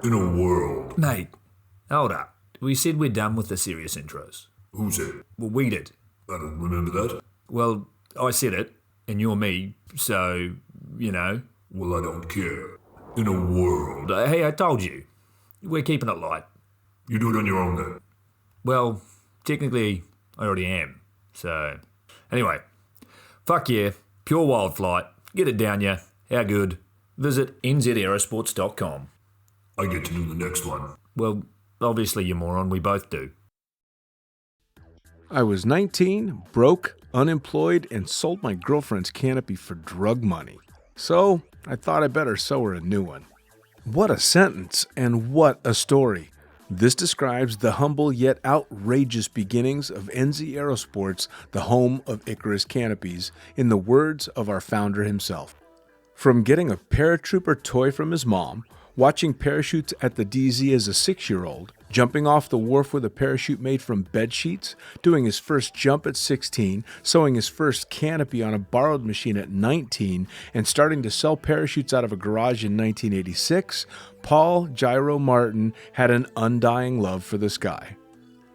In a world. Mate, hold up. We said we're done with the serious intros. Who said? Well, we did. I don't remember that. Well, I said it, and you're me, so, you know. Well, I don't care. In a world. Hey, I told you. We're keeping it light. You do it on your own then. Well, technically, I already am. So, anyway. Fuck yeah. Pure wild flight. Get it down ya. How good? Visit nzaerosports.com. I get to do the next one. Well, obviously, you moron. We both do. I was 19, broke, unemployed, and sold my girlfriend's canopy for drug money. So, I thought I better sew her a new one. What a sentence, and what a story. This describes the humble yet outrageous beginnings of NZ Aerosports, the home of Icarus canopies, in the words of our founder himself. From getting a paratrooper toy from his mom, watching parachutes at the DZ as a 6-year-old, jumping off the wharf with a parachute made from bed sheets, doing his first jump at 16, sewing his first canopy on a borrowed machine at 19, and starting to sell parachutes out of a garage in 1986, Paul Gyro Martin had an undying love for the sky.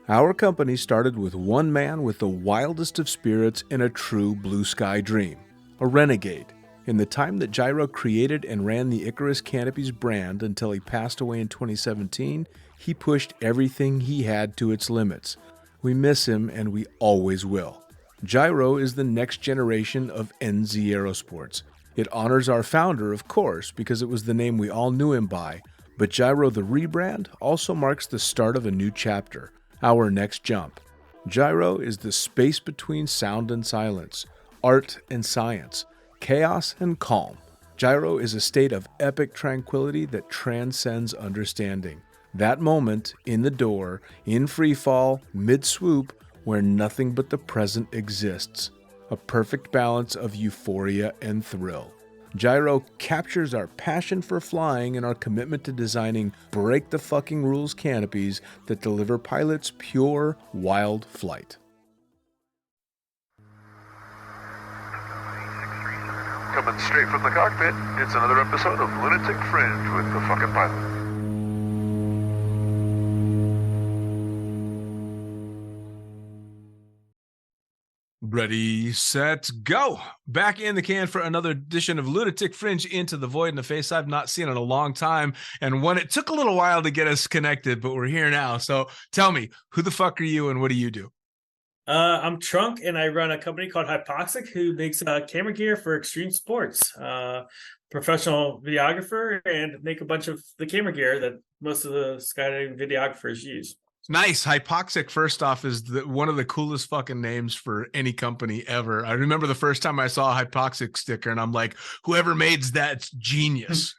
Our company started with one man with the wildest of spirits and a true blue sky dream, a renegade. In the time that Gyro created and ran the Icarus Canopies brand until he passed away in 2017, he pushed everything he had to its limits. We miss him, and we always will. Gyro is the next generation of NZ Aerosports. It honors our founder, of course, because it was the name we all knew him by, but Gyro the rebrand also marks the start of a new chapter, our next jump. Gyro is the space between sound and silence, art and science, chaos and calm. Gyro is a state of epic tranquility that transcends understanding. That moment, in the door, in freefall, mid-swoop, where nothing but the present exists. A perfect balance of euphoria and thrill. Gyro captures our passion for flying and our commitment to designing break-the-fucking-rules canopies that deliver pilots pure, wild flight. Coming straight from the cockpit, it's another episode of Lunatic Fringe with the fucking pilot. Ready, set, go! Back in the can for another edition of Lunatic Fringe Into the Void in a face I've not seen in a long time, and one it took a little while to get us connected, but we're here now. So tell me, who the fuck are you and what do you do? I'm Trunk, and I run a company called Hypoxic, who makes camera gear for extreme sports. Professional videographer, and make a bunch of the camera gear that most of the skydiving videographers use. Nice. Hypoxic, first off, is one of the coolest fucking names for any company ever. I remember the first time I saw a Hypoxic sticker, and I'm like, whoever made that's genius.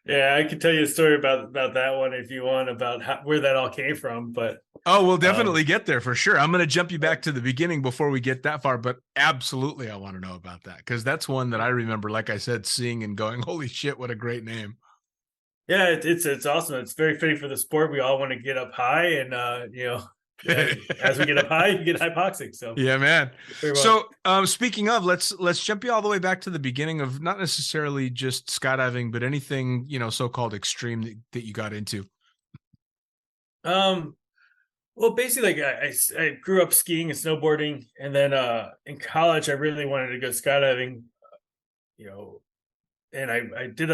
Yeah, I could tell you a story about that one if you want, about where that all came from. But we'll definitely get there for sure. I'm going to jump you back to the beginning before we get that far, but absolutely I want to know about that, because that's one that I remember, like I said, seeing and going, holy shit, what a great name. Yeah, it's awesome. It's very fitting for the sport. We all want to get up high, and as we get up high, you get hypoxic. So yeah, man. Well. So speaking of, let's jump you all the way back to the beginning of not necessarily just skydiving, but anything, so-called extreme that you got into. Well, basically, like I grew up skiing and snowboarding, and then in college I really wanted to go skydiving. And I did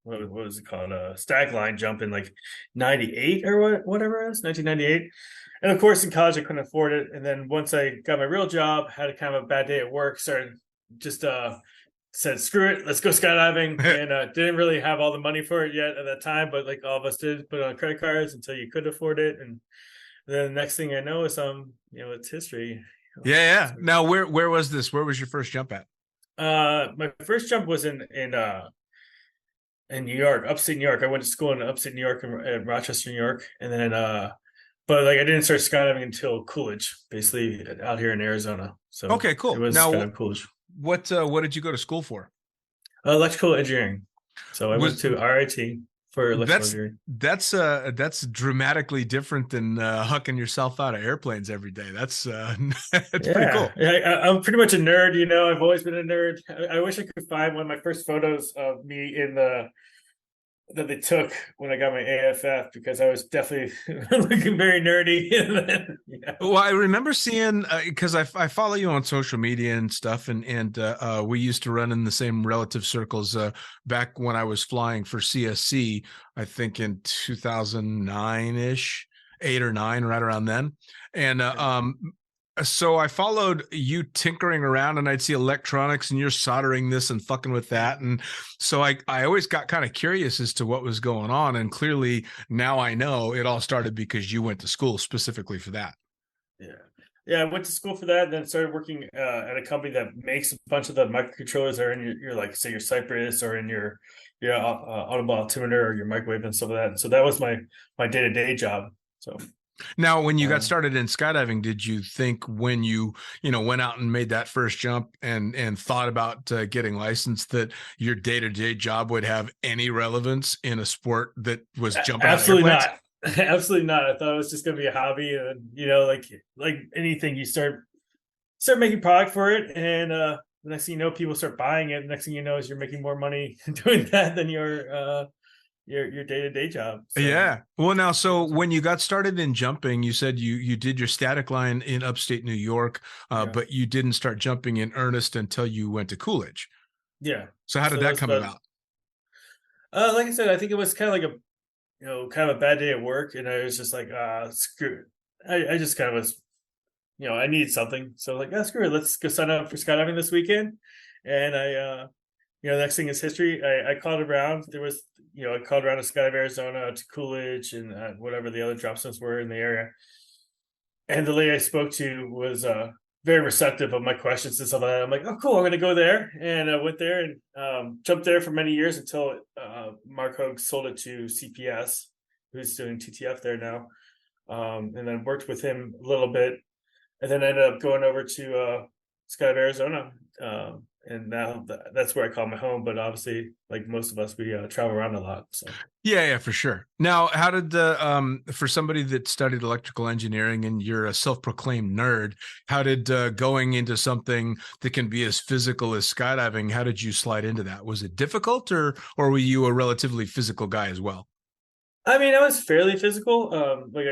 what was it called, a stag line jump in like 98 or whatever it was, 1998. And of course in college I couldn't afford it. And then once I got my real job, had a kind of a bad day at work, started just said, screw it, let's go skydiving. And didn't really have all the money for it yet at that time, but like all of us did, put it on credit cards until you could afford it. And then the next thing I know is it's history. Yeah. Now where was this? Where was your first jump at? My first jump was in New York, upstate New York. I went to school in upstate New York, in Rochester, New York, and then but like I didn't start skydiving until Coolidge, basically out here in Arizona. So okay, cool. It was now, kind of Coolidge. What did you go to school for? Electrical engineering. So I went to RIT for electrical engineering. That's dramatically different than hucking yourself out of airplanes every day. That's pretty cool. Yeah, I'm pretty much a nerd. I've always been a nerd. I wish I could find one of my first photos of me in the that they took when I got my AFF, because I was definitely looking very nerdy. Well, I remember seeing because I follow you on social media and stuff, and we used to run in the same relative circles back when I was flying for CSC. I think in 2009 ish, 8 or 9, right around then, and so I followed you tinkering around, and I'd see electronics and you're soldering this and fucking with that. And so I always got kind of curious as to what was going on. And clearly now I know it all started because you went to school specifically for that. Yeah, I went to school for that, and then started working at a company that makes a bunch of the microcontrollers that are in your like, say, your Cypress, or in your audible altimeter, or your microwave and stuff like that. And so that was my day-to-day job. So now, when you got started in skydiving, did you think when you went out and made that first jump and thought about getting licensed that your day-to-day job would have any relevance in a sport that was jumping? Absolutely not. Absolutely not. I thought it was just going to be a hobby, and like anything, you start making product for it, and the next thing you know, people start buying it. The next thing you know is you're making more money doing that than your day-to-day job. So. Yeah. Well, now, so when you got started in jumping, you said you did your static line in upstate New York, but you didn't start jumping in earnest until you went to Coolidge. Yeah. So how did that come about? Like I said, I think it was kind of like kind of a bad day at work, and I was just like, screw it. I just kind of was, I needed something. So like, screw it. Let's go sign up for skydiving this weekend. And I, the next thing is history. I called around. There was, I called around to Skydive Arizona, to Coolidge, and whatever the other drop zones were in the area. And the lady I spoke to was very receptive of my questions and stuff like that. I'm like, oh, cool, I'm going to go there. And I went there and jumped there for many years until Mark Hogue sold it to CPS, who's doing TTF there now. And then worked with him a little bit. And then ended up going over to Skydive Arizona. And now that's where I call my home. But obviously, like most of us, we travel around a lot. So. Yeah, for sure. Now, how did for somebody that studied electrical engineering and you're a self-proclaimed nerd, how did going into something that can be as physical as skydiving, how did you slide into that? Was it difficult, or were you a relatively physical guy as well? I mean, I was fairly physical. Like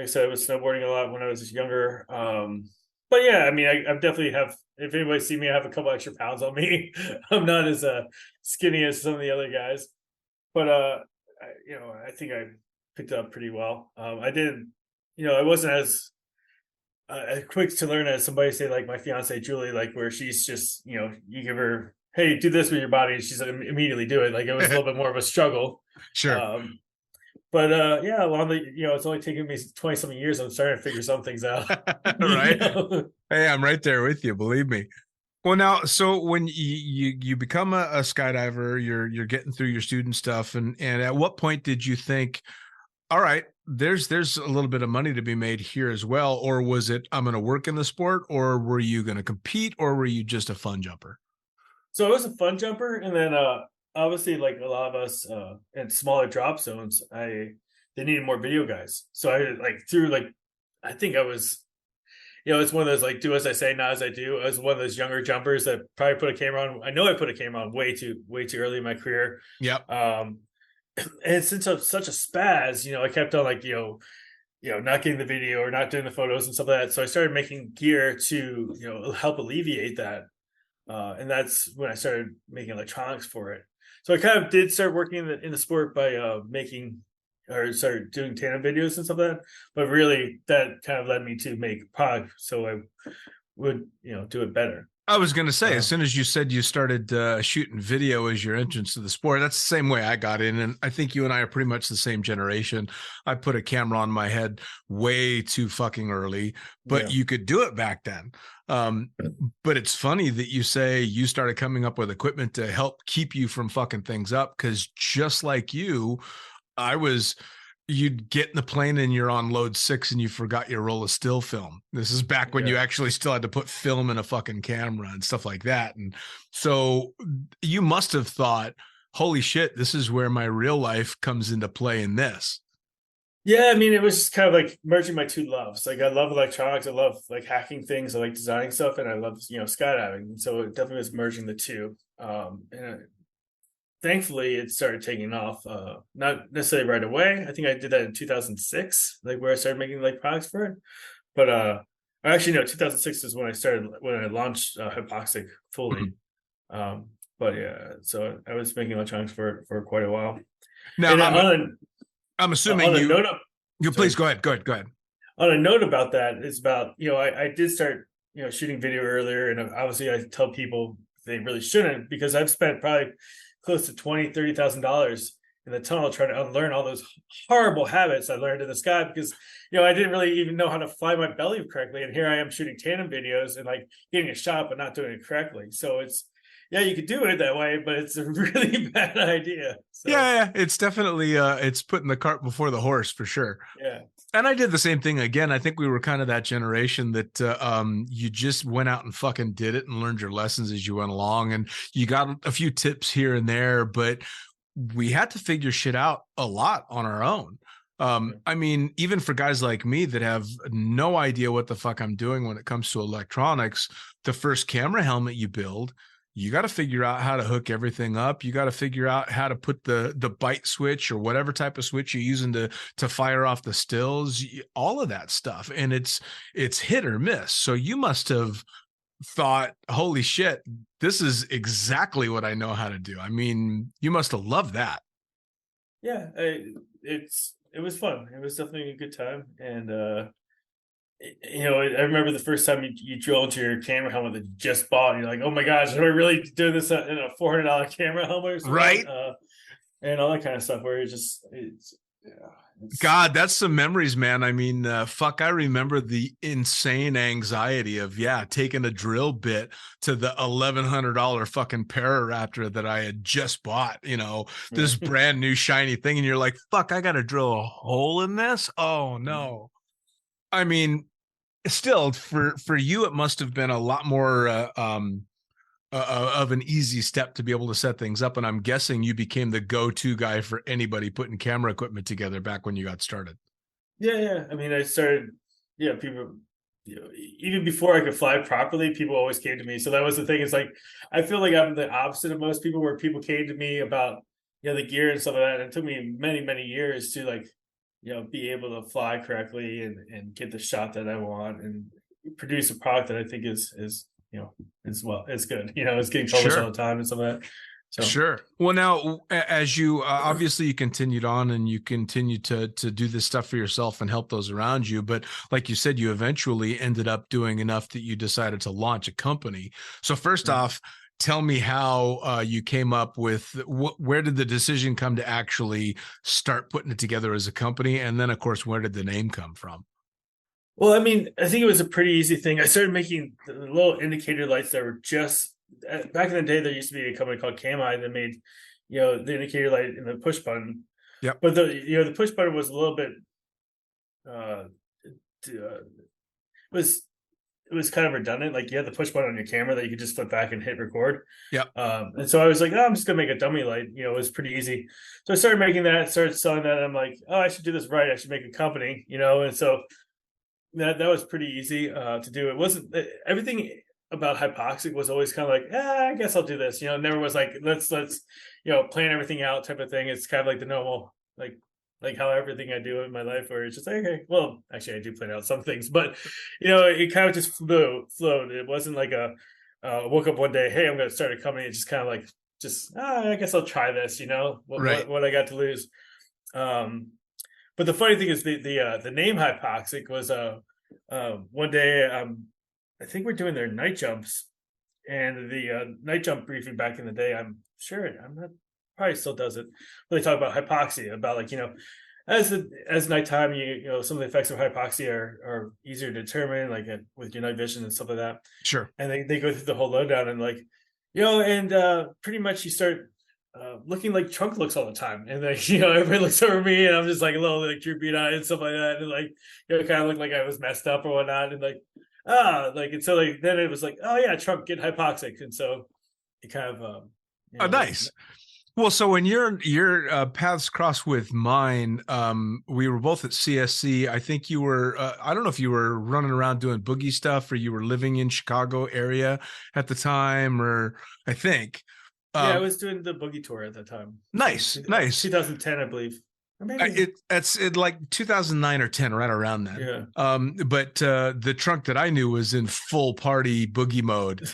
I said, I was snowboarding a lot when I was younger. But yeah, I mean, I definitely have. If anybody see me, I have a couple extra pounds on me. I'm not as skinny as some of the other guys, but I think I picked it up pretty well. I didn't, I wasn't as quick to learn as somebody, say, like my fiance Julie, like where she's just, you give her, hey, do this with your body, and she's like, immediately do it. Like it was a little bit more of a struggle. Sure. But yeah, along the, it's only taken me 20 something years. I'm starting to figure some things out. Right. Hey, I'm right there with you. Believe me. Well, now, so when you become a skydiver, you're getting through your student stuff, and at what point did you think, all right, there's a little bit of money to be made here as well, or was it, I'm going to work in the sport, or were you going to compete, or were you just a fun jumper? So I was a fun jumper, and then obviously, like a lot of us in smaller drop zones, they needed more video guys. So I think I was, it's one of those like, do as I say, not as I do. I was one of those younger jumpers that probably put a camera on. I know I put a camera on way too early in my career. Yep. And since I'm such a spaz, I kept on like, not getting the video or not doing the photos and stuff like that. So I started making gear to, help alleviate that. And that's when I started making electronics for it. So I kind of did start working in the sport by started doing tandem videos and stuff like that. But really, that kind of led me to make product, so I would do it better. I was going to say, as soon as you said you started shooting video as your entrance to the sport, that's the same way I got in. And I think you and I are pretty much the same generation. I put a camera on my head way too fucking early, but you could do it back then. But it's funny that you say you started coming up with equipment to help keep you from fucking things up. Cause just like you, you'd get in the plane and you're on load 6 and you forgot your roll of still film. This is back when you actually still had to put film in a fucking camera and stuff like that. And so you must have thought, holy shit, this is where my real life comes into play in this. Yeah, I mean, it was just kind of like merging my two loves. Like I love electronics, I love like hacking things, I like designing stuff, and I love skydiving. And so it definitely was merging the two. And thankfully it started taking off. Not necessarily right away. I think I did that in 2006, like where I started making like products for it. But actually no, 2006 is when I launched Hypoxic fully. But yeah, so I was making electronics for quite a while. Now, And I'm assuming on a you. note of, You please go ahead. Go ahead. on a note about that, it's about, I did start, shooting video earlier, and obviously I tell people they really shouldn't, because I've spent probably close to $20,000-$30,000 in the tunnel trying to unlearn all those horrible habits I learned in the sky, because I didn't really even know how to fly my belly correctly, and here I am shooting tandem videos and like getting a shot but not doing it correctly. So it's, yeah, you could do it that way, but it's a really bad idea. So, yeah, it's definitely it's putting the cart before the horse for sure. Yeah. And I did the same thing again. I think we were kind of that generation that you just went out and fucking did it and learned your lessons as you went along, and you got a few tips here and there, but we had to figure shit out a lot on our own. I mean, even for guys like me that have no idea what the fuck I'm doing when it comes to electronics, the first camera helmet you build, you got to figure out how to hook everything up. You got to figure out how to put the bite switch or whatever type of switch you're using to fire off the stills, all of that stuff. And it's hit or miss. So you must have thought, holy shit, this is exactly what I know how to do. I mean, you must have loved that. Yeah, it was fun. It was definitely a good time. And I remember the first time you drill into your camera helmet that you just bought, and you're like, oh my gosh, am I really doing this in a $400 camera helmet or something? Right. And all that kind of stuff where God, that's some memories, man. I mean, fuck, I remember the insane anxiety of, taking a drill bit to the $1,100 fucking Pararaptor that I had just bought, this brand new shiny thing. And you're like, fuck, I got to drill a hole in this. Oh no. I mean, still for you, it must have been a lot more of an easy step to be able to set things up. And I'm guessing you became the go-to guy for anybody putting camera equipment together back when you got started. Yeah. I mean, I started, people, even before I could fly properly, people always came to me. So that was the thing. It's like, I feel like I'm the opposite of most people, where people came to me about, the gear and stuff like that. And it took me many, many years to like, be able to fly correctly and get the shot that I want and produce a product that I think is it's good. It's getting published all the time and stuff like that. So. Sure. Well, now, as you obviously you continued on and you continued to do this stuff for yourself and help those around you, but like you said, you eventually ended up doing enough that you decided to launch a company. So first off, tell me how you came up with where did the decision come to actually start putting it together as a company? And then, of course, where did the name come from? Well, I mean, I think it was a pretty easy thing. I started making the little indicator lights that were just back in the day. There used to be a company called Cami that made, the indicator light and the push button. Yeah. But the push button was a little bit, it was kind of redundant. Like you had the push button on your camera that you could just flip back and hit record. Yeah. And so I was like, I'm just gonna make a dummy light. It was pretty easy. So I started making that, started selling that. And I'm like, I should do this right. I should make a company. And so that was pretty easy to do. It wasn't everything about Hypoxic was always kind of like, I guess I'll do this. Never was like, let's plan everything out type of thing. It's kind of like the normal, like how everything I do in my life, where it's just like, okay, well, actually I do plan out some things, but it kind of just flowed. It wasn't like woke up one day, hey, I'm going to start a company. It's just kind of like, I guess I'll try this, what I got to lose. But the funny thing is the name Hypoxic was one day, I think we're doing their night jumps, and the night jump briefing back in the day, I'm not, probably still does it, but they talk about hypoxia, about like, as nighttime, some of the effects of hypoxia are easier to determine, like with your night vision and stuff like that. Sure. And they go through the whole lowdown and like, and pretty much you start looking like Trunk looks all the time, and like everybody looks over me, and I'm just like a little like droopy eyed and stuff like that, and like kind of look like I was messed up or whatnot, and like and so like then it was like, oh yeah, Trunk, get Hypoxic, and so it kind of nice. Well, so when your paths crossed with mine, we were both at CSC. I think you were, I don't know if you were running around doing boogie stuff or you were living in Chicago area at the time, or I think. I was doing the boogie tour at that time. Nice. 2010, I believe. Or maybe It's like 2009 or 10, right around then. Yeah. But the trunk that I knew was in full party boogie mode.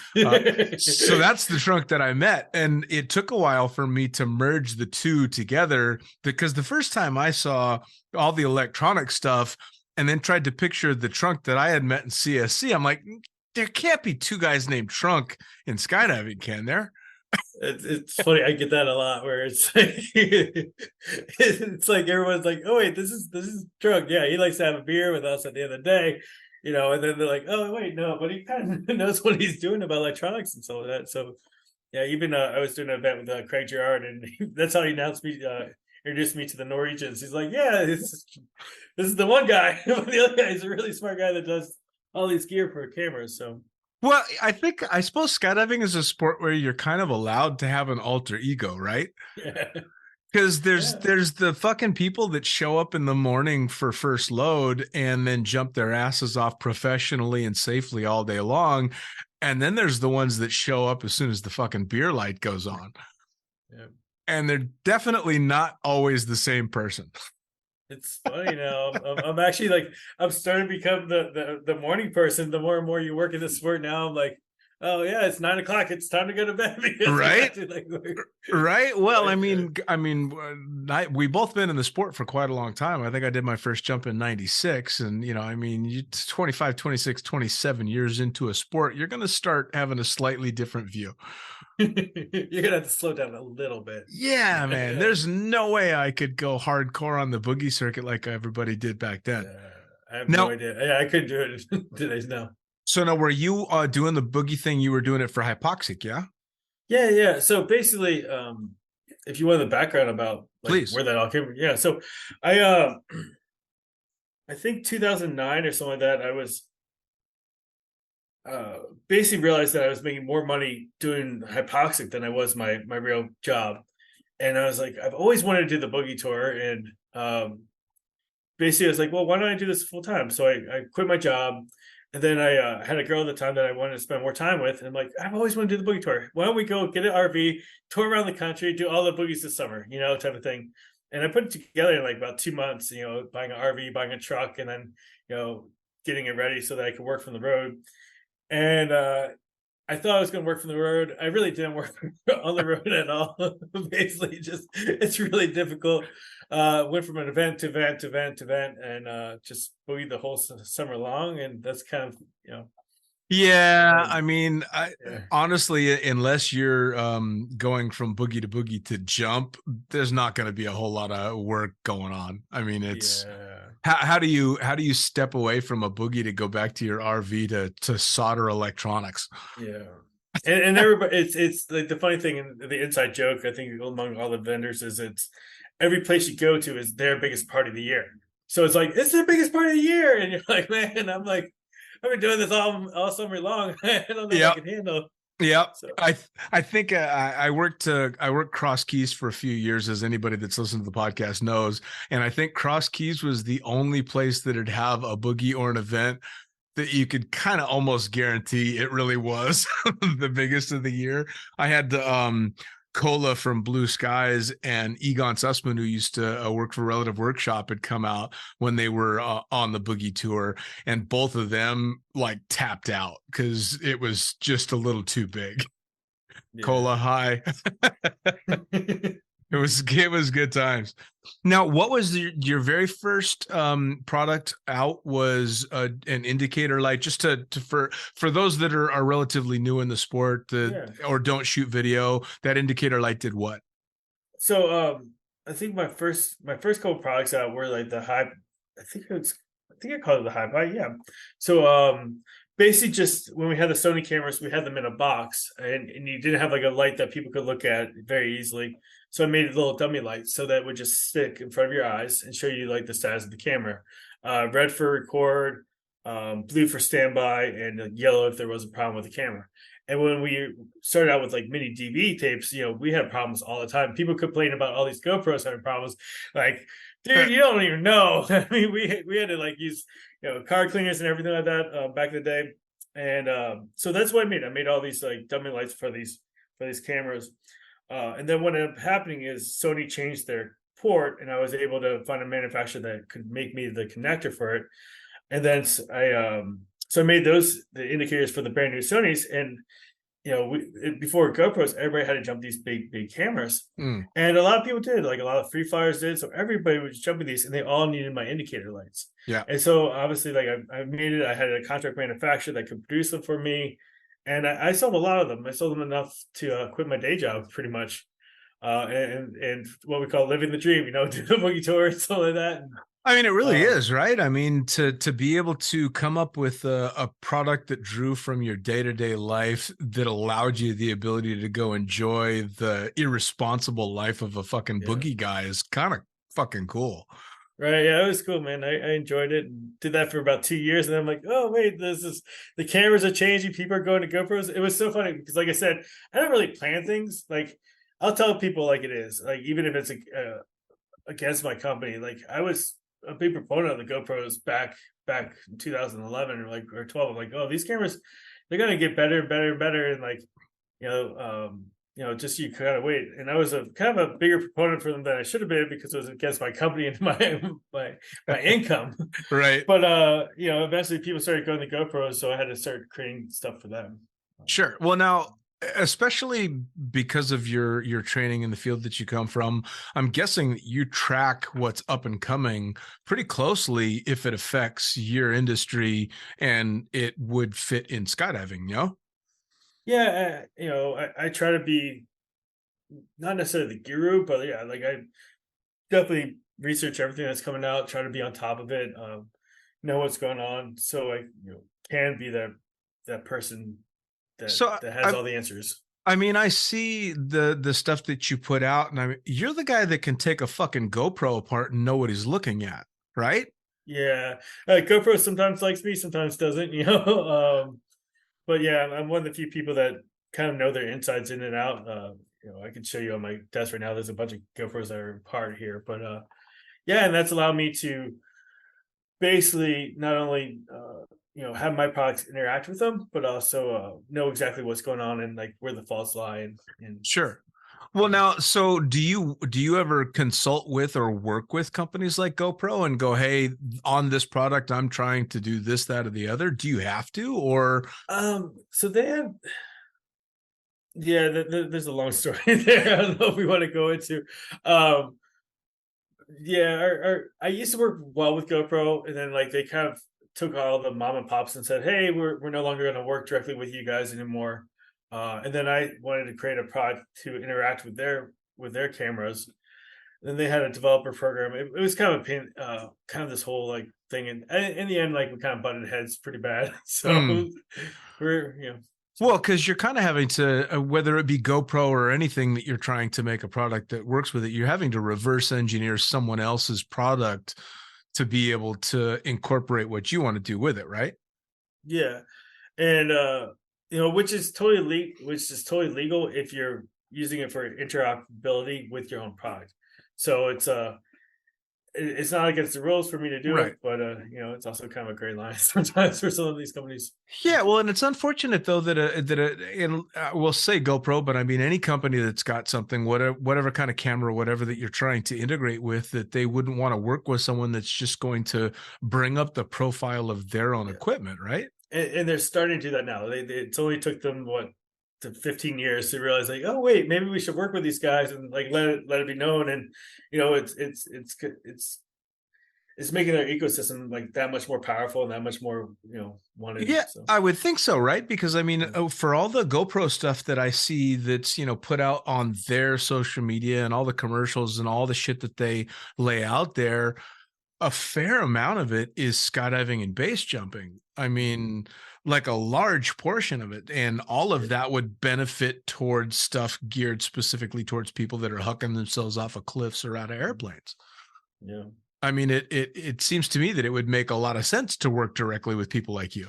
So that's the trunk that I met. And it took a while for me to merge the two together, because the first time I saw all the electronic stuff and then tried to picture the trunk that I had met in CSC, I'm like, there can't be two guys named Trunk in skydiving, can there? It's funny. I get that a lot, where it's like it's like everyone's like, "Oh wait, this is Drunk. Yeah, he likes to have a beer with us at the end of the day, And then they're like, "Oh wait, no," but he kind of knows what he's doing about electronics and so that. So yeah, even I was doing an event with Craig Girard, and that's how he introduced me to the Norwegians. He's like, "Yeah, this is the one guy. The other guy is a really smart guy that does all these gear for cameras." So. Well, I suppose skydiving is a sport where you're kind of allowed to have an alter ego, right? Yeah. Because there's the fucking people that show up in the morning for first load and then jump their asses off professionally and safely all day long. And then there's the ones that show up as soon as the fucking beer light goes on. Yeah. And they're definitely not always the same person. It's funny now. I'm actually like, I'm starting to become the morning person. The more and more you work in this sport now, I'm like, oh yeah, it's 9 o'clock. It's time to go to bed. Right. Right. Well, I mean, we've both been in the sport for quite a long time. I think I did my first jump in 96. And, you 25, 26, 27 years into a sport, you're going to start having a slightly different view. You're gonna have to slow down a little bit. Yeah, man. There's no way I could go hardcore on the boogie circuit like everybody did back then. I have no idea. Yeah, I couldn't do it today's now. So now, were you doing the boogie thing? You were doing it for Hypoxic, yeah? Yeah. So basically, if you want the background about please, where that all came from, yeah. So I think 2009 or something like that, I was basically realized that I was making more money doing Hypoxic than I was my real job. And I was like, I've always wanted to do the boogie tour. And basically I was like, well, why don't I do this full time? So I quit my job. And then I had a girl at the time that I wanted to spend more time with. And I'm like, I've always wanted to do the boogie tour. Why don't we go get an RV, tour around the country, do all the boogies this summer, type of thing. And I put it together in like about 2 months, buying an RV, buying a truck, and then, getting it ready so that I could work from the road. And I thought I was going to work from the road. I really didn't work on the road at all. Basically, it's really difficult. Went from an event to event to event to event, and just boogied the whole summer long. And that's kind of, Yeah, I mean, honestly, unless you're going from boogie to boogie to jump, there's not going to be a whole lot of work going on. I mean, it's how do you step away from a boogie to go back to your RV to solder electronics? Yeah, and everybody, it's like the funny thing, and the inside joke I think among all the vendors is it's every place you go to is their biggest party of the year. So it's like it's their biggest party of the year, and you're like, man, I'm like, I've been doing this all summer long. I don't know if I can handle. Yeah, so. I think I worked Cross Keys for a few years, as anybody that's listened to the podcast knows, and I think Cross Keys was the only place that'd have a boogie or an event that you could kind of almost guarantee it really was the biggest of the year. I had the Cola from Blue Skies and Egon Sussman, who used to work for Relative Workshop, had come out when they were on the boogie tour, and both of them like tapped out because it was just a little too big. Yeah. Cola high. It was good times. Now, what was your very first product out? Was an indicator light, just for those that are relatively new in the sport or don't shoot video. That indicator light did what? So I think my first couple products out were like the high. I think I called it the high. Yeah. So basically, just when we had the Sony cameras, we had them in a box, and you didn't have like a light that people could look at very easily. So I made a little dummy light so that it would just stick in front of your eyes and show you like the status of the camera. Red for record, blue for standby, and yellow if there was a problem with the camera. And when we started out with like mini DV tapes, we had problems all the time. People complain about all these GoPros having problems. Like, dude, you don't even know. I mean, we had to like use car cleaners and everything like that back in the day. And so that's what I made. I made all these like dummy lights for these cameras. And then what ended up happening is Sony changed their port, and I was able to find a manufacturer that could make me the connector for it. And then I made those the indicators for the brand new Sonys. And before GoPros, everybody had to jump these big cameras, and a lot of people did. Like a lot of free flyers did. So everybody was jumping these, and they all needed my indicator lights. Yeah. And so obviously, like I made it. I had a contract manufacturer that could produce them for me, and I sold a lot of them. I sold them enough to quit my day job, pretty much, and what we call living the dream. Do the boogie tour and stuff like that. I mean, it really is, right? I mean, to be able to come up with a product that drew from your day-to-day life that allowed you the ability to go enjoy the irresponsible life of a fucking boogie guy is kind of fucking cool. Right. Yeah, it was cool, man. I enjoyed it and did that for about 2 years. And then I'm like, oh, wait, the cameras are changing. People are going to GoPros. It was so funny because, like I said, I don't really plan things. Like, I'll tell people like it is. Like, even if it's against my company, like I was a big proponent of the GoPros back in 2011 or 12. I'm like, oh, these cameras, they're gonna get better and better and better, and like, just you kind of wait. And I was a kind of a bigger proponent for them than I should have been because it was against my company and my income. Right. But eventually people started going to GoPros, so I had to start creating stuff for them. Sure. Well, now, especially because of your training in the field that you come from, I'm guessing that you track what's up and coming pretty closely if it affects your industry and it would fit in skydiving, Yeah, I try to be not necessarily the guru, but yeah, like I definitely research everything that's coming out, try to be on top of it, know what's going on, so I can be that person that has all the answers. I mean, I see the stuff that you put out, and I mean, you're the guy that can take a fucking GoPro apart and know what he's looking at, right? Yeah, GoPro sometimes likes me, sometimes doesn't, but yeah, I'm one of the few people that kind of know their insides in and out. I can show you on my desk right now. There's a bunch of GoPros that are apart here, but yeah, and that's allowed me to basically not only have my products interact with them, but also know exactly what's going on and like where the faults lie. And sure. Well, now, so do you ever consult with or work with companies like GoPro and go, hey, on this product, I'm trying to do this, that, or the other? Do you have to, or? So they have, there's a long story there. I don't know if we want to go into. I used to work well with GoPro, and then like they kind of took all the mom and pops and said, hey, we're no longer going to work directly with you guys anymore. And then I wanted to create a product to interact with their cameras. Then they had a developer program. It was kind of a pain, kind of this whole like thing. And in the end, like we kind of butted heads pretty bad. So we're. Well, because you're kind of having to, whether it be GoPro or anything that you're trying to make a product that works with it, you're having to reverse engineer someone else's product to be able to incorporate what you want to do with it, right? Yeah, and which is totally legal if you're using it for interoperability with your own product. So it's not against the rules for me to do it, but it's also kind of a gray line sometimes for some of these companies. Yeah, well, and it's unfortunate though that we'll say GoPro, but I mean any company that's got something, whatever kind of camera, whatever that you're trying to integrate with, that they wouldn't want to work with someone that's just going to bring up the profile of their own equipment, right? And they're starting to do that now. It's only took them to 15 years to realize like, oh wait, maybe we should work with these guys and like let it be known. And it's making their ecosystem like that much more powerful and that much more wanted. Yeah, so. I would think so, right? Because I mean, for all the GoPro stuff that I see that's put out on their social media and all the commercials and all the shit that they lay out there, a fair amount of it is skydiving and base jumping. I mean, like a large portion of it, and all of that would benefit towards stuff geared specifically towards people that are hucking themselves off of cliffs or out of airplanes. Yeah. I mean, it seems to me that it would make a lot of sense to work directly with people like you.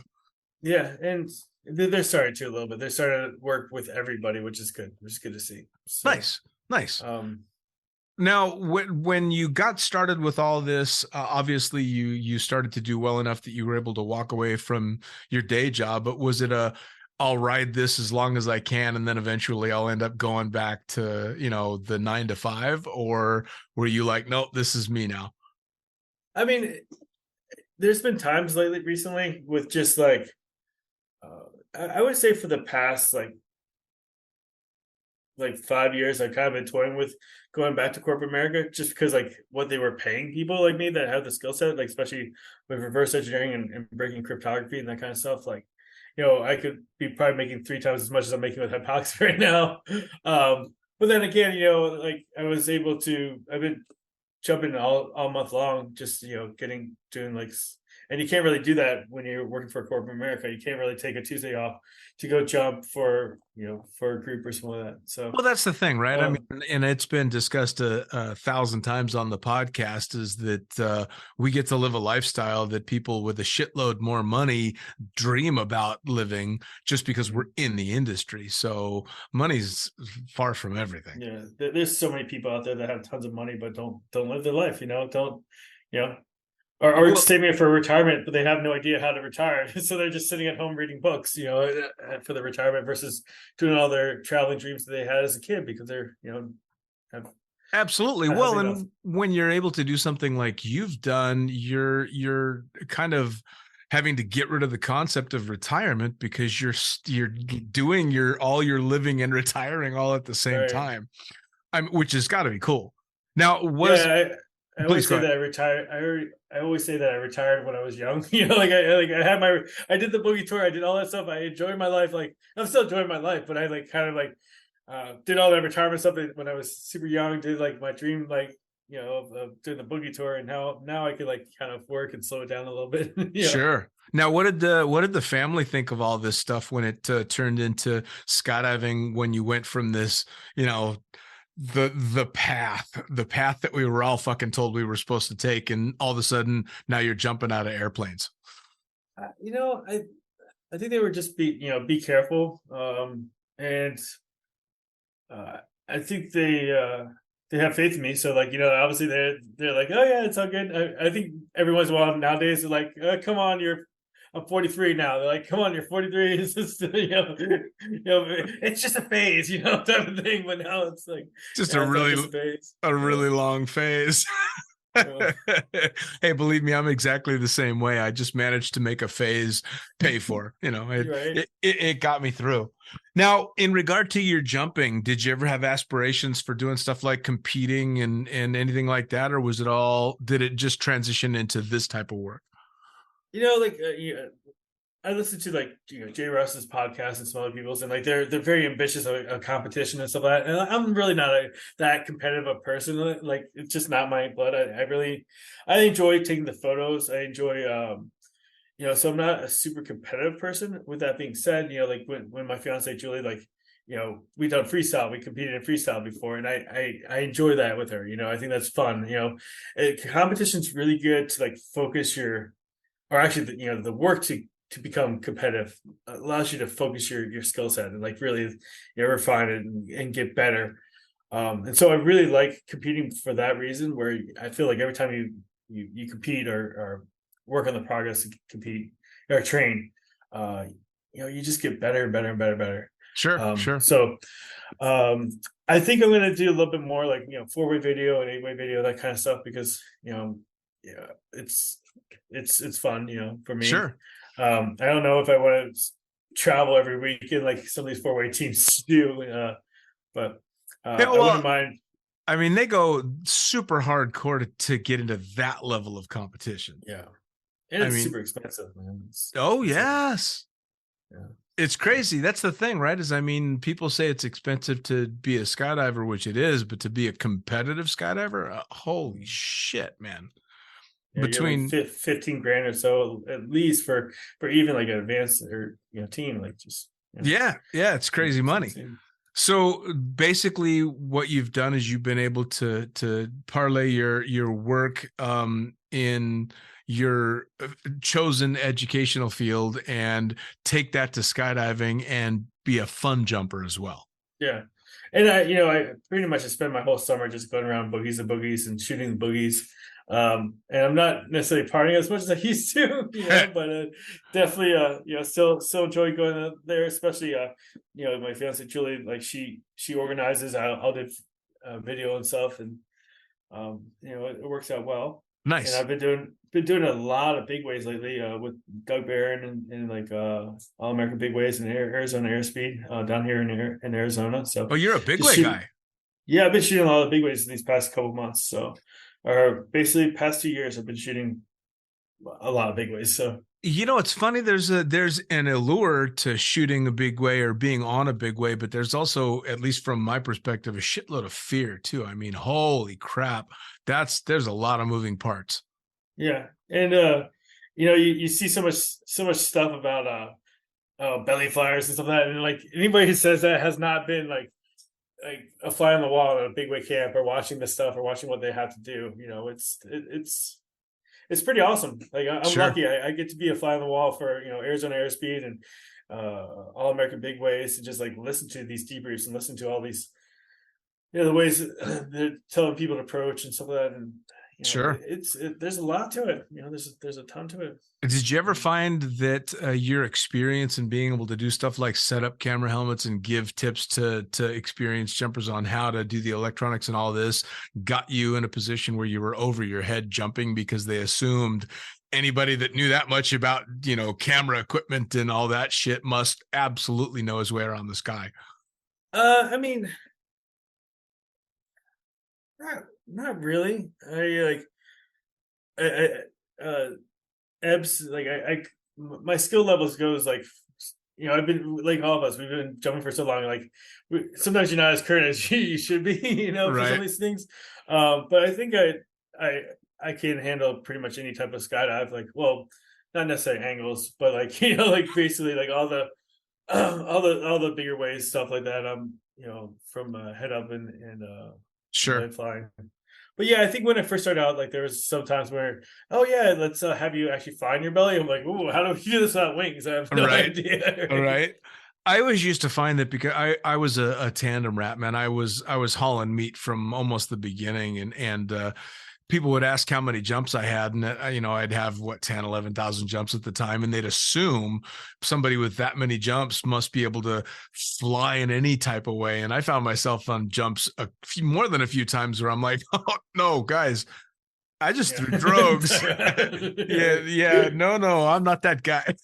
Yeah, and they're starting to a little bit. They're starting to work with everybody, which is good. Which is good to see. So, nice. Now, when you got started with all this, obviously you started to do well enough that you were able to walk away from your day job. But was it a I'll ride this as long as I can, and then eventually I'll end up going back to, the 9 to 5? Or were you like, nope, this is me now? I mean, there's been times recently with just like, I would say for the past like 5 years, I've kind of been toying with going back to corporate America, just because like what they were paying people like me that have the skill set, like especially with reverse engineering and breaking cryptography and that kind of stuff. Like, I could be probably making 3 times as much as I'm making with hypoxic right now. But then again, like I've been jumping all month long, just doing like, and you can't really do that when you're working for corporate America. You can't really take a Tuesday off to go jump for for a group or something like that. So, well, that's the thing, right? I mean, and it's been discussed a 1,000 times on the podcast, is that we get to live a lifestyle that people with a shitload more money dream about living, just because we're in the industry. So money's far from everything. Yeah, there's so many people out there that have tons of money but don't live their life. Don't or just saving it for retirement, but they have no idea how to retire, so they're just sitting at home reading books, for the retirement, versus doing all their traveling dreams that they had as a kid, because they're absolutely. Well, and when you're able to do something like you've done, you're kind of having to get rid of the concept of retirement, because you're doing all your living and retiring all at the same time. Which has got to be cool. Now, I always say that I retired. I always say that I retired when I was young. I did the boogie tour. I did all that stuff. I enjoyed my life. Like, I'm still enjoying my life, but I did all that retirement stuff when I was super young. Did like my dream, of doing the boogie tour, and now I could kind of work and slow it down a little bit. Sure. Now, what did the family think of all this stuff when it turned into skydiving? When you went from this, the path that we were all fucking told we were supposed to take, and all of a sudden now you're jumping out of airplanes? I think they were just be careful, and I think they have faith in me. So obviously they're like, oh yeah, it's all good. I think every once in a while nowadays they're like, come on, I'm 43 now. They're like, come on, you're 43. It's just, it's just a phase, type of thing. But now it's like just a really long phase. Hey, believe me, I'm exactly the same way. I just managed to make a phase pay for, it got me through. Now, in regard to your jumping, did you ever have aspirations for doing stuff like competing and anything like that? Or did it just transition into this type of work? I listen to Jay Russ's podcast and some other people's, and they're very ambitious of competition and stuff like that. And I'm really not that competitive a person. Like, it's just not my blood. I enjoy taking the photos. I enjoy so I'm not a super competitive person. With that being said, when my fiance Julie, we done freestyle, we competed in freestyle before, and I enjoy that with her. I think that's fun. Competition's really good to focus the work to become competitive allows you to focus your skill set and really refine it and get better. And so I really like competing for that reason, where I feel like every time you compete or work on the progress to compete or train, you just get better and better and better. Sure. So I think I'm going to do a little bit more 4-way video and 8-way video, that kind of stuff, because it's fun, for me. Sure. I don't know if I want to travel every weekend like some of these 4-way teams do, but I wouldn't mind. I mean, they go super hardcore to get into that level of competition. Yeah, and it's super expensive, man. Yes. Yeah. It's crazy. That's the thing, right? People say it's expensive to be a skydiver, which it is, but to be a competitive skydiver, holy shit, man. Yeah, between 15 grand or so at least for even an advanced or team, it's crazy money. So basically what you've done is you've been able to parlay your work in your chosen educational field and take that to skydiving and be a fun jumper as well. Yeah. And I pretty much spend my whole summer just going around boogies and shooting the boogies. And I'm not necessarily partying as much as I used to, but definitely, still enjoy going out there, especially, my fiance Julie, like she organizes, I'll do video and stuff, and it works out well. And Nice. I've been doing a lot of big ways lately with Doug Barron and like All American Big Ways and Arizona Airspeed down here in Arizona. So Oh, you're a big just way shooting. guy. Yeah, I've been shooting a lot of big ways these past couple months. So, or basically past 2 years, I've been shooting a lot of big ways. So It's funny. There's an allure to shooting a big way or being on a big way, but there's also, at least from my perspective, a shitload of fear too. I mean, holy crap, there's a lot of moving parts. yeah, and you see so much stuff about belly flyers and stuff like that, and like anybody who says that has not been like a fly on the wall at a big way camp or watching this stuff or watching what they have to do. It's pretty awesome. Like I'm Sure. lucky. I get to be a fly on the wall for Arizona Airspeed and All American Big Ways, and just like listen to these debriefs and listen to all these the ways that they're telling people to approach and stuff like that. And Sure. there's a lot to it. There's a ton to it. Did you ever find that your experience in being able to do stuff like set up camera helmets and give tips to experienced jumpers on how to do the electronics and all this got you in a position where you were over your head jumping because they assumed anybody that knew that much about, camera equipment and all that shit must absolutely know his way around the sky? I mean, not really. Ebbs, like my skill levels goes like, I've been like all of us, we've been jumping for so long, like sometimes you're not as current as you should be, for some Right. of these things. But I think I can handle pretty much any type of skydive, like, well, not necessarily angles, but like, like basically like all the all the bigger ways, stuff like that. From head up and Sure. head flying. But yeah, I think when I first started out, like there was some times where, oh yeah, let's have you actually fly in your belly. I'm like, ooh, how do we do this without wings? I have no Right. idea. All right. I always used to find that because I was a tandem rat, man. I was hauling meat from almost the beginning, and people would ask how many jumps I had, and I'd have 11,000 jumps at the time, and they'd assume somebody with that many jumps must be able to fly in any type of way. And I found myself on jumps more than a few times where I'm like, oh no, guys, I just threw drogues. yeah, no, I'm not that guy.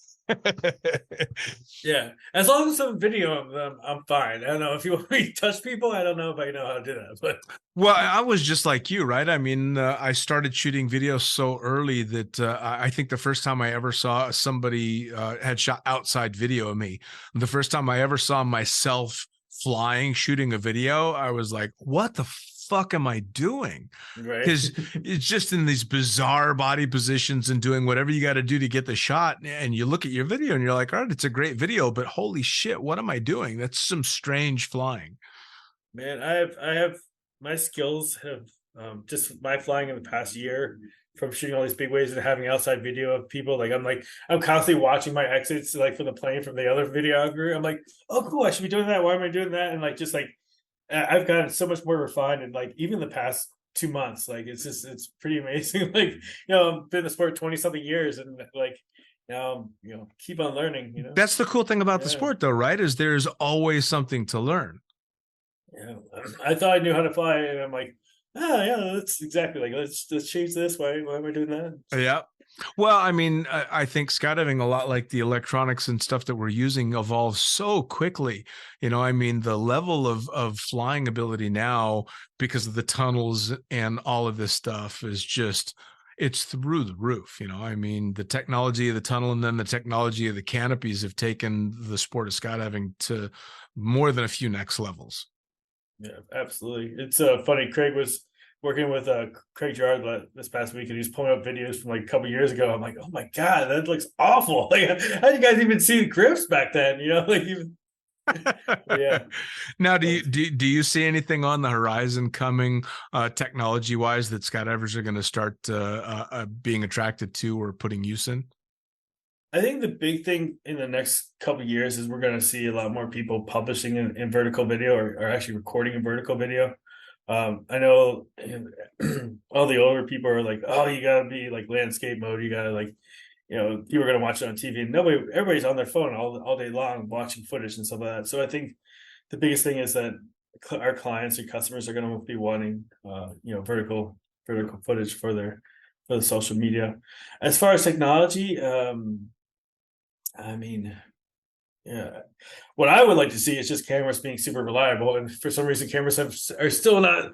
Yeah, as long as some video of them, I'm fine. I don't know if you want me to touch people. I don't know if I know how to do that, but Well, I was just like you, right? I mean, I started shooting videos so early that I think the first time I ever saw somebody had shot outside video of me, the first time I ever saw myself flying, shooting a video, I was like, what the fuck am I doing? right. Because it's just in these bizarre body positions and doing whatever you got to do to get the shot. And you look at your video and you're like, all right, it's a great video, but holy shit, what am I doing? That's some strange flying. Man, I have my skills have just my flying in the past year from shooting all these big waves and having outside video of people. I'm constantly watching my exits like from the plane from the other videographer. I'm like, oh cool, I should be doing that. Why am I doing that? And like just like I've gotten so much more refined, and like even the past 2 months, like it's pretty amazing. Like I've been in the sport 20 something years, and like now keep on learning. That's the cool thing about the Yeah. sport, though, right? Is there's always something to learn. Yeah, I thought I knew how to fly, and I'm like, yeah, that's exactly like let's change this. Why am I doing that? Yeah. Well, I mean, I think skydiving, a lot like the electronics and stuff that we're using, evolves so quickly. I mean, the level of flying ability now, because of the tunnels and all of this stuff, is just, it's through the roof. I mean, the technology of the tunnel and then the technology of the canopies have taken the sport of skydiving to more than a few next levels. Yeah, absolutely. It's funny. Craig was working with Craig Gerard this past week, and he was pulling up videos from like a couple years ago. I'm like, oh my god, that looks awful. Like, how did you guys even see the grips back then? Like even. Yeah. Now, do you see anything on the horizon coming, technology wise, that skydivers are going to start being attracted to or putting use in? I think the big thing in the next couple of years is we're going to see a lot more people publishing in vertical video or actually recording in vertical video. I know all the older people are like, oh, you gotta be like landscape mode. You gotta like, people are gonna watch it on TV. And everybody's on their phone all day long watching footage and stuff like that. So I think the biggest thing is that our clients and customers are gonna be wanting, vertical footage for the social media. As far as technology, I mean, yeah. What I would like to see is just cameras being super reliable, and for some reason, cameras are still not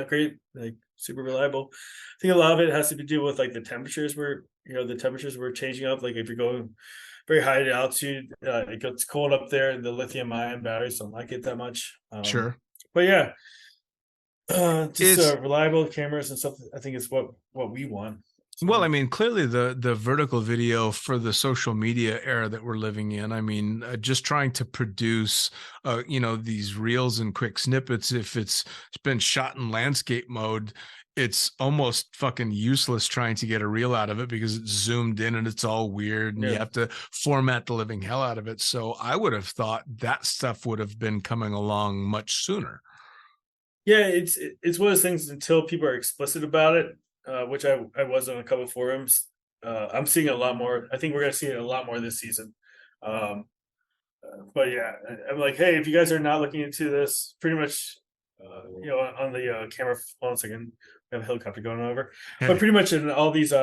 great, like super reliable. I think a lot of it has to do with like the temperatures were changing up. Like if you're going very high at altitude, it gets cold up there, and the lithium ion batteries don't like it that much. Sure. But yeah, just It's reliable cameras and stuff. I think is what we want. Well, I mean, clearly the vertical video for the social media era that we're living in. I mean, just trying to produce, these reels and quick snippets. If it's been shot in landscape mode, it's almost fucking useless trying to get a reel out of it because it's zoomed in and it's all weird, and you have to format the living hell out of it. So I would have thought that stuff would have been coming along much sooner. Yeah, it's one of those things until people are explicit about it, which I was on a couple of forums. I'm seeing a lot more. I think we're going to see it a lot more this season. But yeah, I'm like, hey, if you guys are not looking into this, pretty much, on the camera. One second, we have a helicopter going over. But pretty much in all these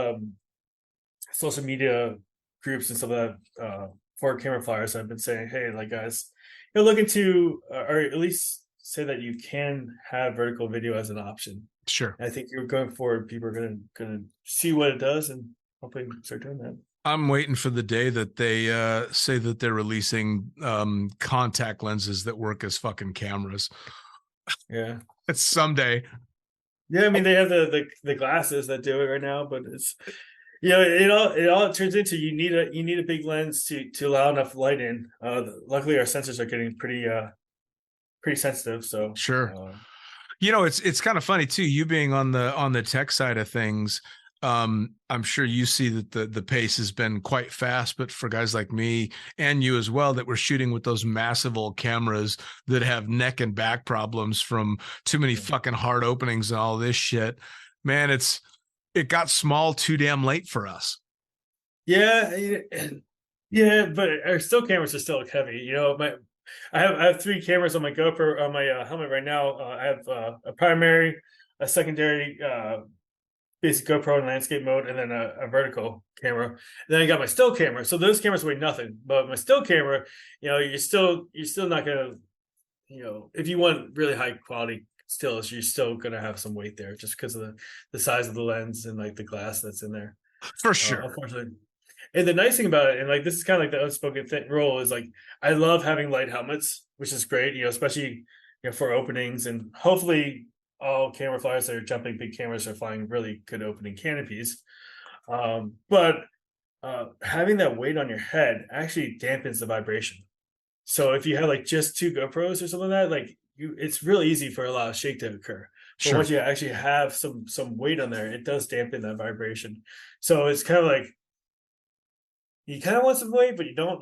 social media groups and stuff like that, for camera flyers, I've been saying, hey, like guys, look into, or at least say that you can have vertical video as an option. Sure. I think you're going forward, people are gonna see what it does and hopefully start doing that. I'm waiting for the day that they say that they're releasing contact lenses that work as fucking cameras. Yeah. It's someday. Yeah, I mean they have the glasses that do it right now, but it's it all turns into you need a big lens to allow enough light in. Luckily our sensors are getting pretty sensitive, so sure. It's kind of funny too, you being on the tech side of things. I'm sure you see that the pace has been quite fast, but for guys like me and you as well, that we're shooting with those massive old cameras that have neck and back problems from too many fucking hard openings and all this shit, man, it got small too damn late for us. Yeah, but our still cameras are still heavy. I have 3 cameras on my GoPro on my helmet right now. I have a primary, a secondary, basic GoPro in landscape mode, and then a vertical camera. And then I got my still camera. So those cameras weigh nothing. But my still camera, you're still not gonna, if you want really high quality stills, you're still gonna have some weight there just because of the size of the lens and like the glass that's in there. For sure. Unfortunately. And the nice thing about it, and like this is kind of like the unspoken rule, is like I love having light helmets, which is great, especially for openings, and hopefully all camera flyers that are jumping big cameras are flying really good opening canopies. But having that weight on your head actually dampens the vibration. So if you have like just 2 GoPros or something like that, like it's real easy for a lot of shake to occur. But Sure. once you actually have some weight on there, it does dampen that vibration. So it's kind of like you kind of want some weight, but you don't,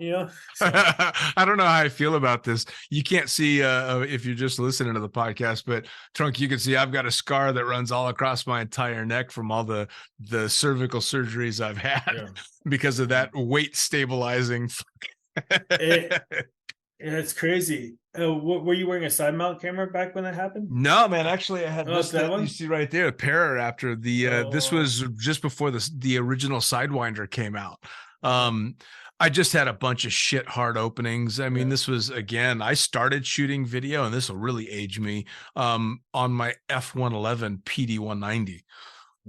So. I don't know how I feel about this. You can't see if you're just listening to the podcast, but Trunk, you can see I've got a scar that runs all across my entire neck from all the cervical surgeries I've had because of that weight stabilizing. It's crazy. Were you wearing a side mount camera back when that happened? No, man. Actually, I had this that one. You see right there, a pair after the. This was just before the original Sidewinder came out. I just had a bunch of shit hard openings. I mean, this was, again, I started shooting video, and this will really age me, on my F111 PD190.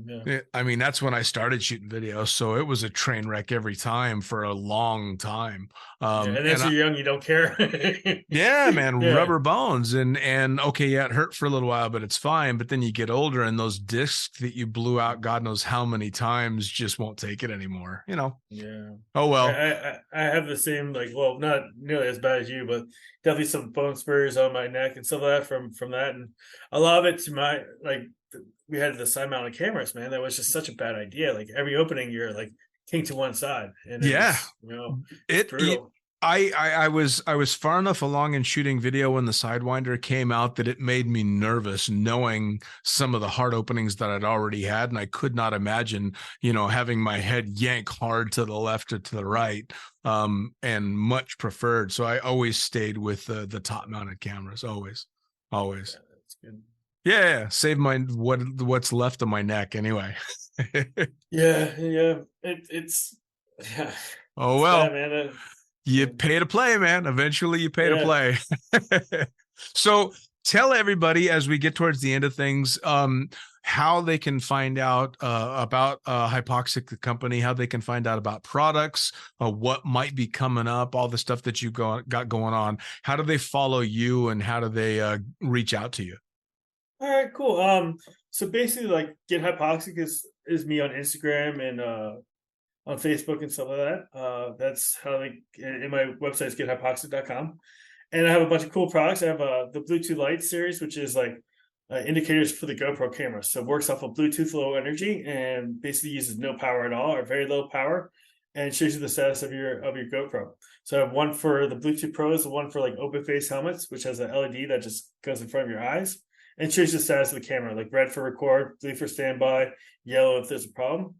Yeah. I mean, that's when I started shooting video. So it was a train wreck every time for a long time. And as you're young, you don't care. Yeah, man, rubber bones. And okay, yeah, it hurt for a little while, but it's fine. But then you get older and those discs that you blew out, God knows how many times, just won't take it anymore, Yeah. Oh, well. I have the same, like, well, not nearly as bad as you, but definitely some bone spurs on my neck and stuff like that from that. And a lot of it to my, like, we had the side mounted cameras, man. That was just such a bad idea. Like every opening, you're like king to one side, and it's brutal. I was far enough along in shooting video when the Sidewinder came out that it made me nervous knowing some of the hard openings that I'd already had, and I could not imagine, having my head yank hard to the left or to the right, and much preferred. So I always stayed with the top mounted cameras, always. Yeah, that's good. Yeah, save what's left of my neck anyway. Yeah. It's yeah. Oh It's well. bad, man. You pay to play, man. Eventually you pay to play. So tell everybody as we get towards the end of things, how they can find out about Hypoxic, the company, how they can find out about products, what might be coming up, all the stuff that you've got going on. How do they follow you and how do they reach out to you? All right, cool. So basically, like, Get Hypoxic is me on Instagram and on Facebook and stuff like that. That's how in my website is gethypoxic.com. And I have a bunch of cool products. I have the Bluetooth Light series, which is like indicators for the GoPro camera. So it works off of Bluetooth low energy and basically uses no power at all or very low power, and shows you the status of your GoPro. So I have one for the Bluetooth Pros, the one for like open face helmets, which has an LED that just goes in front of your eyes and shows you the status of the camera, like red for record, blue for standby, yellow if there's a problem.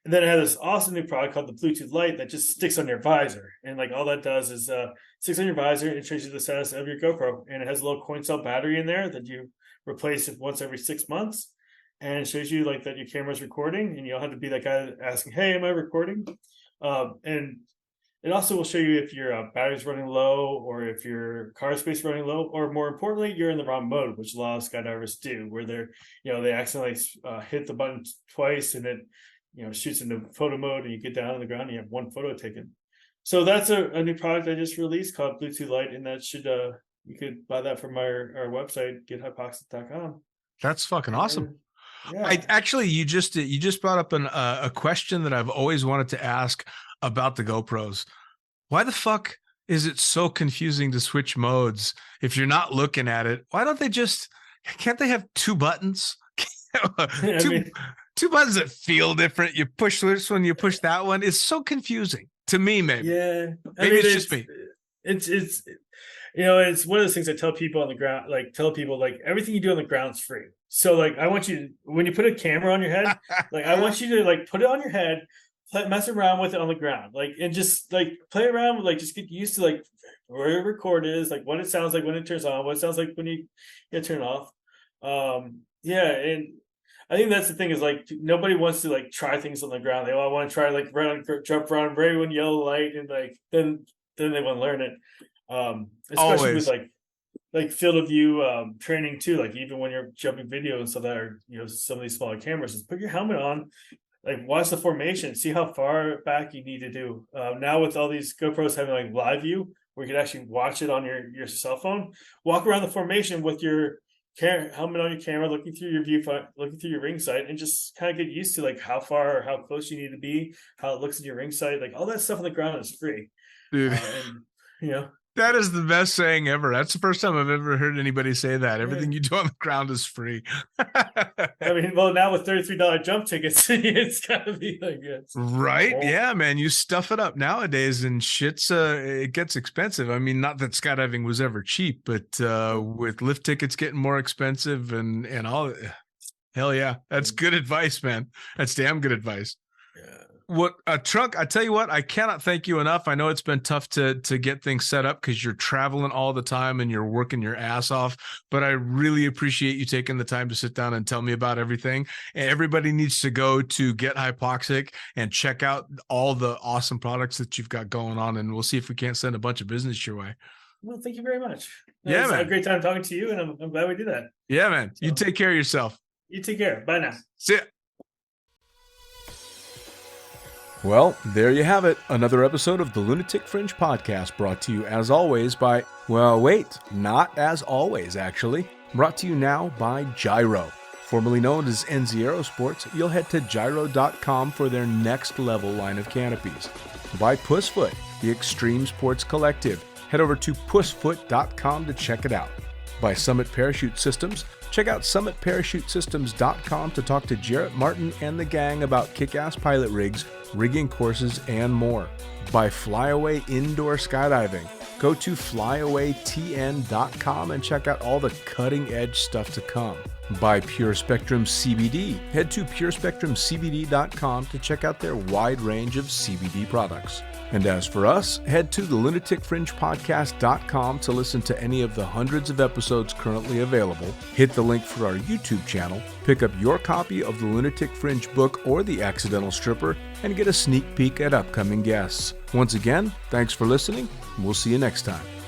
And then I have this awesome new product called the Bluetooth Light that just sticks on your visor. And like all that does is sticks on your visor and shows you the status of your GoPro. And it has a little coin cell battery in there that you replace it once every 6 months. And it shows you like that your camera's recording, and you don't have to be that guy asking, "Hey, am I recording?" And it also will show you if your battery's running low or if your car space is running low, or more importantly, you're in the wrong mode, which a lot of skydivers do, where they accidentally hit the button twice and it shoots into photo mode, and you get down on the ground and you have one photo taken. So that's a new product I just released called Bluetooth Light, and that should you could buy that from our website, gethypoxic.com. That's fucking awesome. Yeah. You just brought up a question that I've always wanted to ask about the GoPros. Why the fuck is it so confusing to switch modes if you're not looking at it? Why don't can't they have two buttons? Two buttons that feel different. You push this one, you push that one. It's so confusing to me, maybe. Yeah. Maybe it's just me. It's it's one of those things I tell people on the ground, everything you do on the ground's free. So like, I want you, when you put a camera on your head, like I want you to like put it on your head, mess around with it on the ground, like, and just like play around with, like, just get used to like where your record is, like what it sounds like when it turns on, what it sounds like when you turn off. And I think that's the thing, is like nobody wants to like try things on the ground. I want to try like jump around right when yellow light, and like then they want to learn it. Especially Always. with like field of view training too. Like even when you're jumping video and stuff that are some of these smaller cameras, just put your helmet on, like watch the formation, see how far back you need to do. Now with all these GoPros having like live view, where you can actually watch it on your cell phone, walk around the formation with your helmet on your camera, looking through your viewfinder, looking through your ring sight, and just kind of get used to like how far or how close you need to be, how it looks in your ring sight, like all that stuff on the ground is free. Dude. That is the best saying ever. That's the first time I've ever heard anybody say that. Everything you do on the ground is free. I mean, well, now with $33 jump tickets, it's gotta be like this. Right? Yeah, man. You stuff it up nowadays and shit's it gets expensive. I mean, not that skydiving was ever cheap, but with lift tickets getting more expensive and all, hell yeah. That's good advice, man. That's damn good advice. Trunk, I tell you what, I cannot thank you enough. I know it's been tough to get things set up because you're traveling all the time and you're working your ass off, but I really appreciate you taking the time to sit down and tell me about everything. And everybody needs to go to Get Hypoxic and check out all the awesome products that you've got going on, and we'll see if we can't send a bunch of business your way. Well, thank you very much. Yeah, man. It's a great time talking to you, and I'm glad we did that. Yeah, man. So, you take care of yourself. You take care. Bye now. See ya. Well, there you have it. Another episode of the Lunatic Fringe podcast, brought to you as always by, well, wait, not as always, actually. Brought to you now by Gyro. Formerly known as NZ Aerosports, you'll head to gyro.com for their next level line of canopies. By Pussfoot, the Extreme Sports Collective. Head over to pussfoot.com to check it out. By Summit Parachute Systems, check out summitparachutesystems.com to talk to Jarrett Martin and the gang about kick-ass pilot rigs rigging courses, and more. By Flyaway Indoor Skydiving. Go to flyawaytn.com and check out all the cutting-edge stuff to come. By Pure Spectrum CBD. Head to purespectrumcbd.com to check out their wide range of CBD products. And as for us, head to the lunaticfringepodcast.com to listen to any of the hundreds of episodes currently available. Hit the link for our YouTube channel, pick up your copy of the Lunatic Fringe book or The Accidental Stripper, and get a sneak peek at upcoming guests. Once again, thanks for listening, and we'll see you next time.